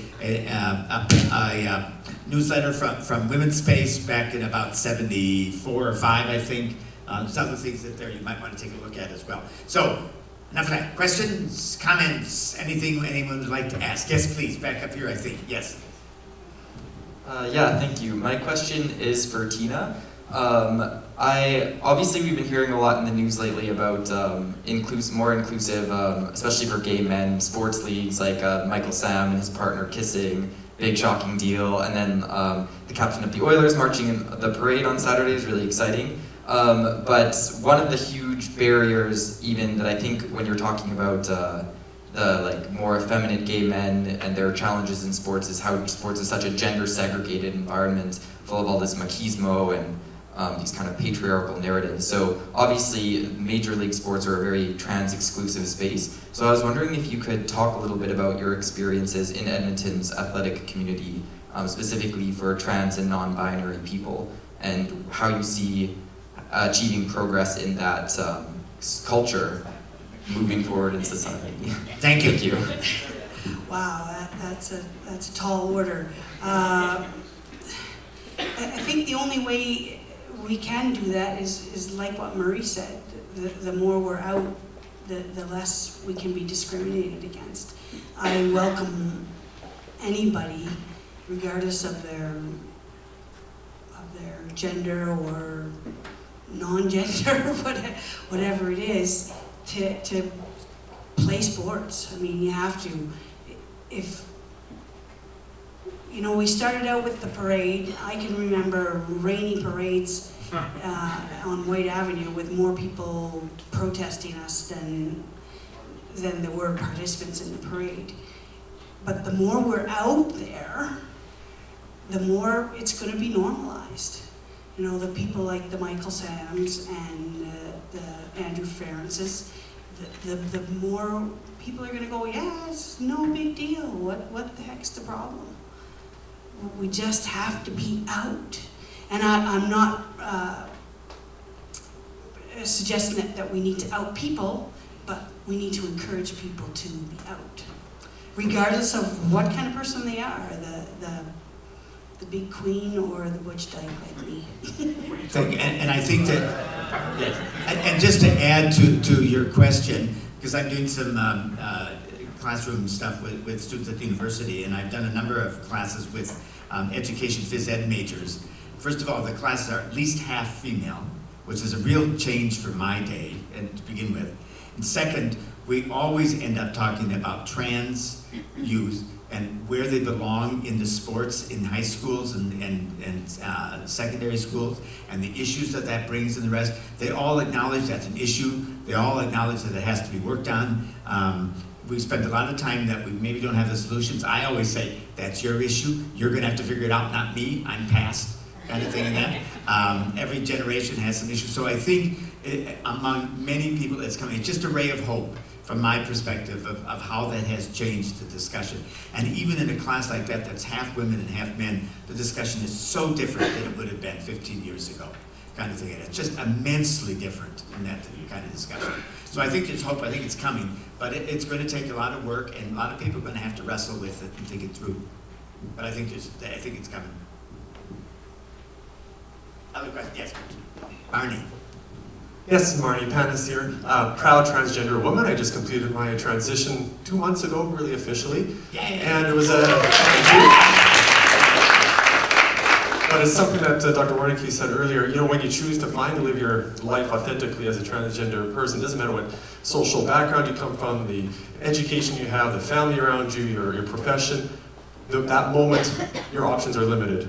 newsletter from Women's Space back in about 74 or 5, I think. There's other things that there you might want to take a look at as well. So, enough of that. Questions, comments, anything anyone would like to ask? Yes, please, back up here, I think. Yes. Yeah, thank you. My question is for Tina. Obviously we've been hearing a lot in the news lately about more inclusive, especially for gay men, sports leagues like Michael Sam and his partner kissing, big shocking deal, and then the captain of the Oilers marching in the parade on Saturday is really exciting. But one of the huge barriers, even that I think when you're talking about the more effeminate gay men and their challenges in sports, is how sports is such a gender segregated environment full of all this machismo and these kind of patriarchal narratives. So obviously major league sports are a very trans-exclusive space. So I was wondering if you could talk a little bit about your experiences in Edmonton's athletic community, specifically for trans and non-binary people, and how you see achieving progress in that culture moving forward in society. Thank you. Thank you. Wow, that's a tall order. I think the only way we can do that is like what Murray said. The more we're out, the less we can be discriminated against. I welcome anybody, regardless of their gender or non-gender, whatever it is, to play sports. I mean, you have to. We started out with the parade. I can remember rainy parades on White Avenue with more people protesting us than there were participants in the parade. But the more we're out there, the more it's going to be normalized. The people like the Michael Sams and the Andrew Ferences, the more people are going to go, yeah, it's no big deal. What the heck's the problem? We just have to be out. And I'm not suggesting that we need to out people, but we need to encourage people to be out, regardless of what kind of person they are, the big queen or the butch dyke like me. And I think that, yes, and just to add to your question, because I'm doing some classroom stuff with students at the university, and I've done a number of classes with education phys ed majors. First of all, the classes are at least half female, which is a real change for my day, and to begin with. And second, we always end up talking about trans youth and where they belong in the sports in high schools and secondary schools, and the issues that brings and the rest. They all acknowledge that's an issue. They all acknowledge that it has to be worked on. We spent a lot of time that we maybe don't have the solutions. I always say, that's your issue. You're gonna have to figure it out, not me. I'm past, kind of thing in that. Every generation has some issues. So I think among many people that's coming, it's just a ray of hope from my perspective of how that has changed the discussion. And even in a class like that that's half women and half men, the discussion is so different than it would have been 15 years ago, kind of thing. And it's just immensely different in that kind of discussion. So I think there's hope, I think it's coming, but it's going to take a lot of work, and a lot of people are going to have to wrestle with it and think it through. But I think it's coming. Other questions? Yes, Arnie. Yes, Marnie Panis here. Proud transgender woman. I just completed my transition 2 months ago, really officially. Yeah. And it was but it's something that Dr. Warneke said earlier. You know, when you choose to find to live your life authentically as a transgender person, it doesn't matter what social background you come from, the education you have, the family around you, your profession. That moment, your options are limited.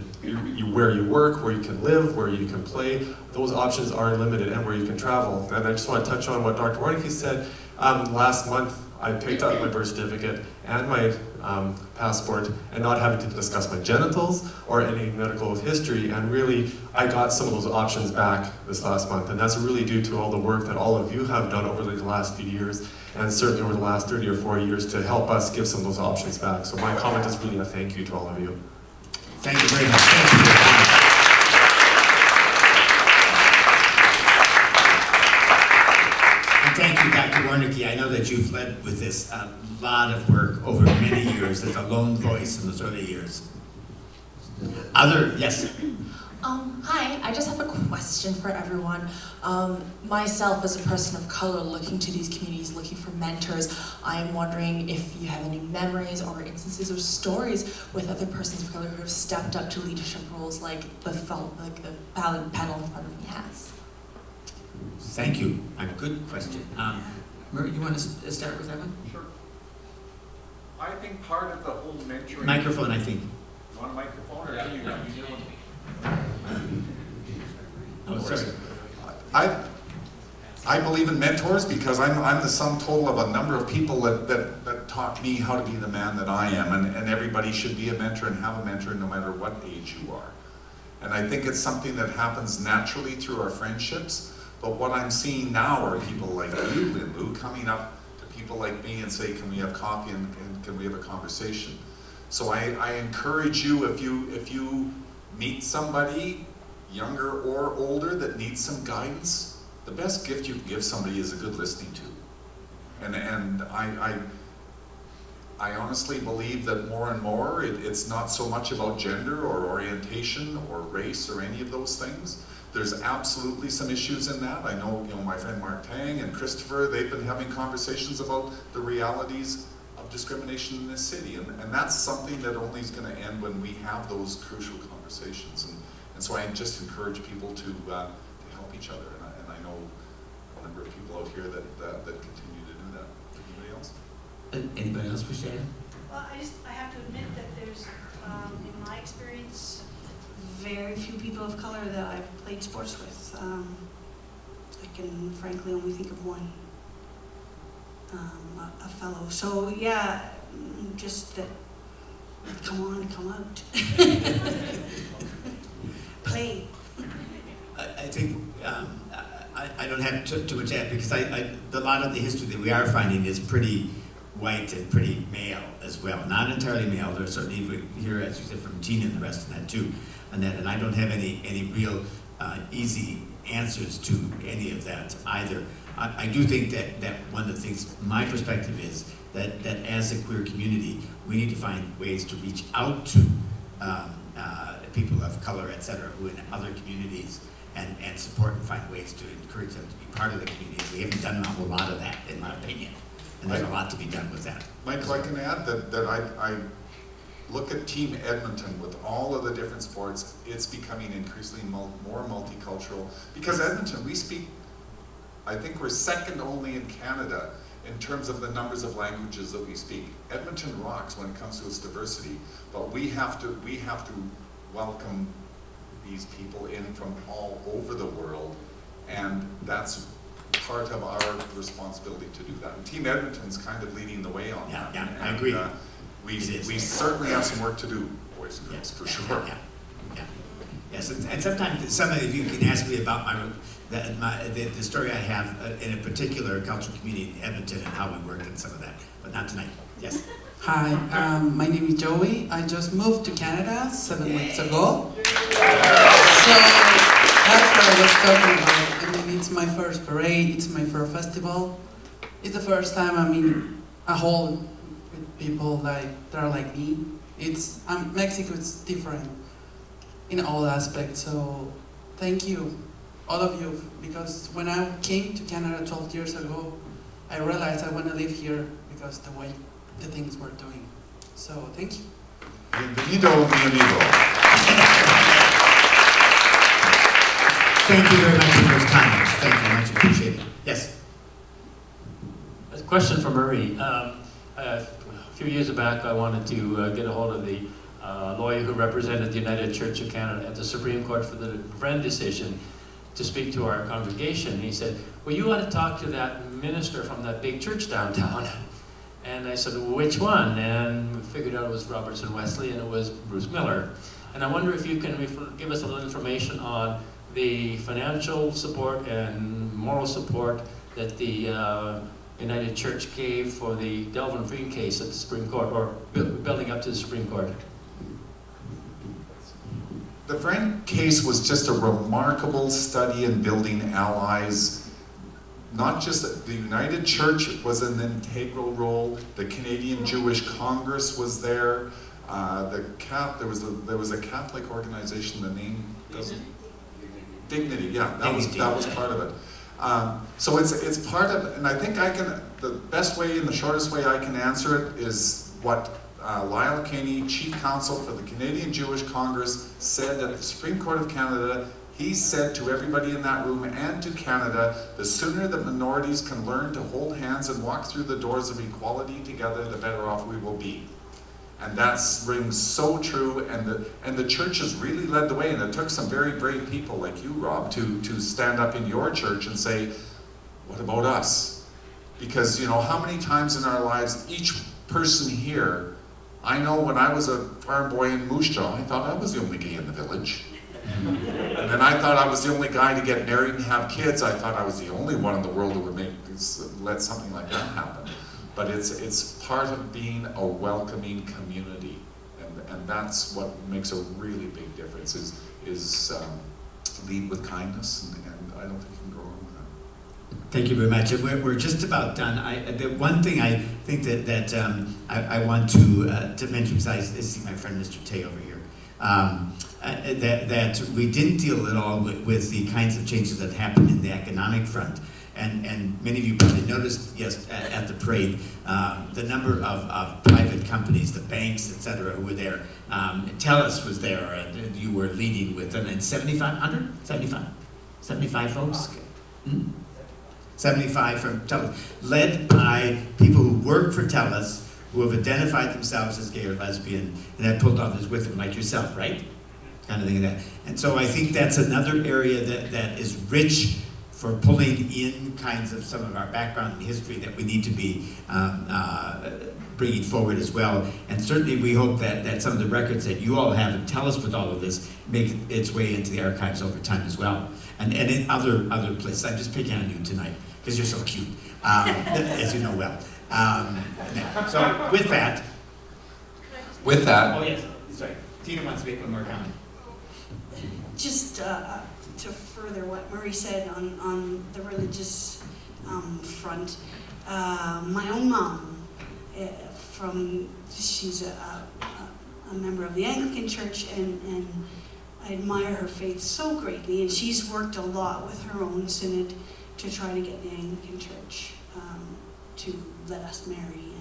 Where you work, where you can live, where you can play, those options are limited, and where you can travel. And I just want to touch on what Dr. Warneke said. Last month, I picked up my birth certificate and my passport, and not having to discuss my genitals or any medical history, and really, I got some of those options back this last month, and that's really due to all the work that all of you have done over the last few years, and certainly over the last 30 or 40 years to help us give some of those options back. So my comment is really a thank you to all of you. Thank you very much. Thank you for your comments. And thank you, Dr. Warneke. I know that you've led with this a lot of work over many years as a lone voice in those early years. Yes? Hi, I just have a question for everyone. Myself, as a person of color looking to these communities, looking for mentors, I'm wondering if you have any memories or instances or stories with other persons of color who have stepped up to leadership roles like the ballot panel in front of me has. Thank you. A good question. Murray, you want to start with that one? Sure. I think part of the whole mentoring... Microphone, I think. You want a microphone, or can you... Oh, sorry. I believe in mentors because I'm the sum total of a number of people that taught me how to be the man that I am, and everybody should be a mentor and have a mentor no matter what age you are. And I think it's something that happens naturally through our friendships, but what I'm seeing now are people like you, Lynn, coming up to people like me and say, can we have coffee and can we have a conversation? So I encourage you, if you meet somebody, younger or older, that needs some guidance, the best gift you can give somebody is a good listening to. And I honestly believe that more and more, it's not so much about gender or orientation or race or any of those things. There's absolutely some issues in that. I know, my friend Mark Tang and Christopher, they've been having conversations about the realities of discrimination in this city. And that's something that only is going to end when we have those crucial conversations. And so I just encourage people to help each other. And I know a number of people out here that continue to do that. Anybody else? Anybody else wish to add? Well, I have to admit that there's, in my experience, very few people of color that I've played sports with. I can frankly only think of one, a fellow. So yeah, just that, come on, come out. Play. I think I don't have too much to add because a lot of the history that we are finding is pretty white and pretty male as well. Not entirely male. There's certainly here, as you said, from Tina and the rest of that too. And I don't have any real easy answers to any of that either. I do think that one of the things, my perspective is that as a queer community, we need to find ways to reach out to people of color, et cetera, who in other communities and support and find ways to encourage them to be part of the community. We haven't done a whole lot of that, in my opinion. And there's a lot to be done with that. Michael, I can add that I look at Team Edmonton with all of the different sports. It's becoming increasingly more multicultural. Because Edmonton, I think we're second only in Canada in terms of the numbers of languages that we speak. Edmonton rocks when it comes to its diversity, but we have to welcome these people in from all over the world, and that's part of our responsibility to do that. And Team Edmonton's kind of leading the way on that. Yeah, I agree. We certainly have some work to do, boys and girls, for sure. Yeah. Yes, and sometimes some of you can ask me about the story I have in a particular cultural community in Edmonton and how we work and some of that, but not tonight. Yes. Hi, my name is Joey. I just moved to Canada 7 weeks ago. So that's what I was talking about. I mean, it's my first parade, it's my first festival. It's the first time I'm in a hall with people that are like me. Mexico is different in all aspects, so thank you, all of you, because when I came to Canada 12 years ago, I realized I want to live here because the way the things we're doing. So thank you. Bienvenido, mi amigo. Thank you very much for those comments. Thank you, much appreciated. Yes. A question for Murray. A few years back, I wanted to get a hold of the lawyer who represented the United Church of Canada at the Supreme Court for the Friend decision to speak to our congregation. He said, well, you ought to talk to that minister from that big church downtown. And I said, well, which one? And we figured out it was Robertson Wesley, and it was Bruce Miller. And I wonder if you can give us a little information on the financial support and moral support that the United Church gave for the Delvin Free case at the Supreme Court, or building up to the Supreme Court. The Friend case was just a remarkable study in building allies. Not just the United Church was an integral role. The Canadian Jewish Congress was there. There was a Catholic organization. The name doesn't. Dignity. Yeah, that was part of it. So it's part of, and I think the best way and the shortest way I can answer it is what Lyle Caney, Chief Counsel for the Canadian Jewish Congress, said at the Supreme Court of Canada. He said to everybody in that room and to Canada, the sooner that minorities can learn to hold hands and walk through the doors of equality together, the better off we will be. And that rings so true, and the church has really led the way, and it took some very brave people like you, Rob, to stand up in your church and say, what about us? Because, you know, how many times in our lives, each person here, I know when I was a farm boy in Moose Jaw, I thought I was the only gay in the village. And then I thought I was the only guy to get married and have kids. I thought I was the only one in the world who would let something like that happen. But it's part of being a welcoming community, and that's what makes a really big difference. Is lead with kindness, and I don't think you can go wrong with that. Thank you very much. We're just about done. The one thing I think that I want to mention, because I see my friend Mr. Tay over here, that we didn't deal at all with the kinds of changes that happened in the economic front. And many of you probably noticed, yes, at the parade, the number of private companies, the banks, et cetera, who were there. TELUS was there, and you were leading with them, and 75 folks? Okay. 75 from TELUS, led by people who work for TELUS, who have identified themselves as gay or lesbian, and have pulled others with them, like yourself, right? Kind of thing like that. And so I think that's another area that is rich for pulling in kinds of some of our background and history that we need to be bringing forward as well. And certainly we hope that some of the records that you all have and tell us with all of this make its way into the archives over time as well. And in other places. I'm just picking on you tonight because you're so cute, as you know well. So with that. Oh yes, sorry. Tina wants to make one more comment. Just to further what Murray said on the religious front, my own mom, she's a member of the Anglican Church, and I admire her faith so greatly, and she's worked a lot with her own synod to try to get the Anglican Church to let us marry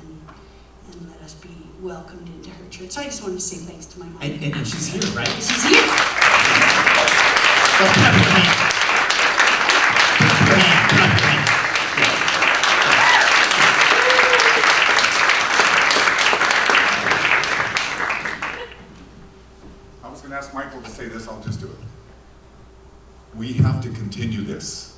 and let us be welcomed into her church. So I just wanted to say thanks to my mom. And she's here, right? She's here. Well, clap your hand. Clap your hand. I was going to ask Michael to say this, I'll just do it. We have to continue this,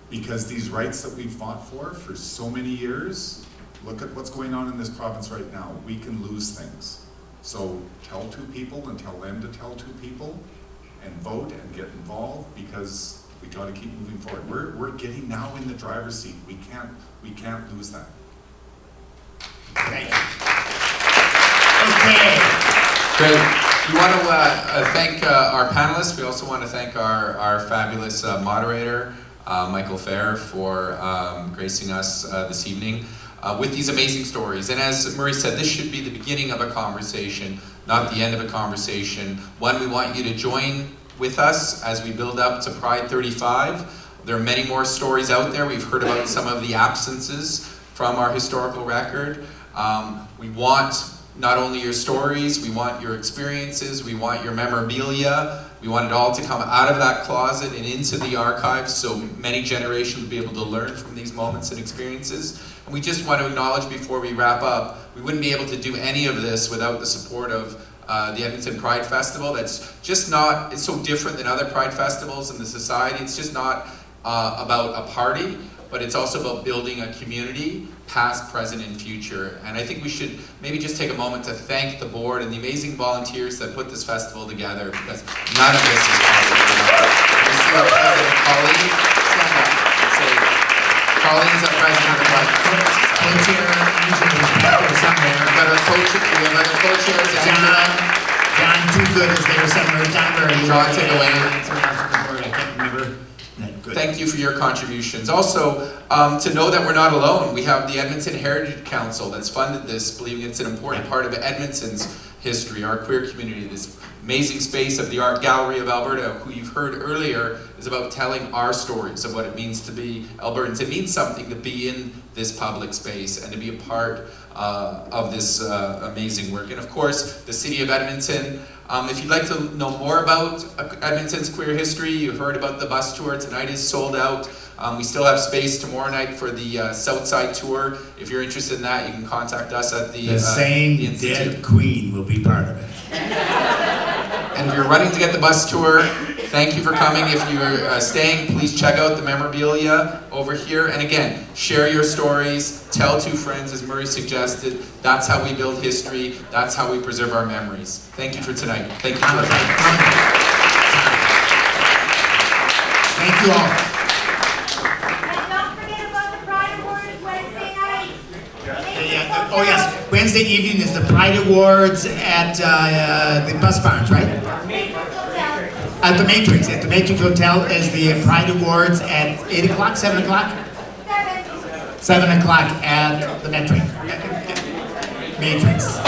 because these rights that we've fought for so many years, look at what's going on in this province right now. We can lose things. So tell two people and tell them to tell two people, and vote and get involved, because we got to keep moving forward. We're getting now in the driver's seat. We can't lose that. Thank you. Okay. Great. We want to thank our panelists. We also want to thank our fabulous moderator, Michael Phair, for gracing us this evening with these amazing stories. And as Murray said, this should be the beginning of a conversation, not the end of a conversation. One, we want you to join with us as we build up to Pride 35. There are many more stories out there. We've heard about some of the absences from our historical record. We want not only your stories, we want your experiences, we want your memorabilia. We want it all to come out of that closet and into the archives so many generations will be able to learn from these moments and experiences. And we just want to acknowledge before we wrap up, we wouldn't be able to do any of this without the support of the Edmonton Pride Festival. That's just not, it's so different than other Pride Festivals in the society. It's just not about a party, but it's also about building a community, past, present, and future. And I think we should maybe just take a moment to thank the board and the amazing volunteers that put this festival together, because none of this is possible. We see our president, Colleen. Stand up. Say, Colleen's our president of the Pride Festival. Co-chair, Angela, somewhere. We've got our co-chair, we have other co-chairs. John Toogood is there somewhere. John Murray. John, take away. I can't remember. Good. Thank you for your contributions. Also, to know that we're not alone. We have the Edmonton Heritage Council that's funded this, believing it's an important part of Edmonton's history, our queer community, this amazing space of the Art Gallery of Alberta, who you've heard earlier is about telling our stories of what it means to be Albertans. It means something to be in this public space and to be a part of this amazing work. And of course, the City of Edmonton. If you'd like to know more about Edmonton's queer history, you heard about the bus tour. Tonight is sold out. We still have space tomorrow night for the Southside tour. If you're interested in that, you can contact us at the same the Institute. dead queen will be part of it. And if you're running to get the bus tour, thank you for coming. If you're staying, please check out the memorabilia over here. And again, share your stories, tell two friends, as Murray suggested. That's how we build history. That's how we preserve our memories. Thank you for tonight. Thank you. Thank you all. And don't forget about the Pride Awards Wednesday night. Oh yes, Wednesday evening is the Pride Awards at the Bus Barns, right? At the Matrix. At the Matrix Hotel is the Pride Awards at 8 o'clock, 7 o'clock? 7 o'clock at the Matrix. Matrix.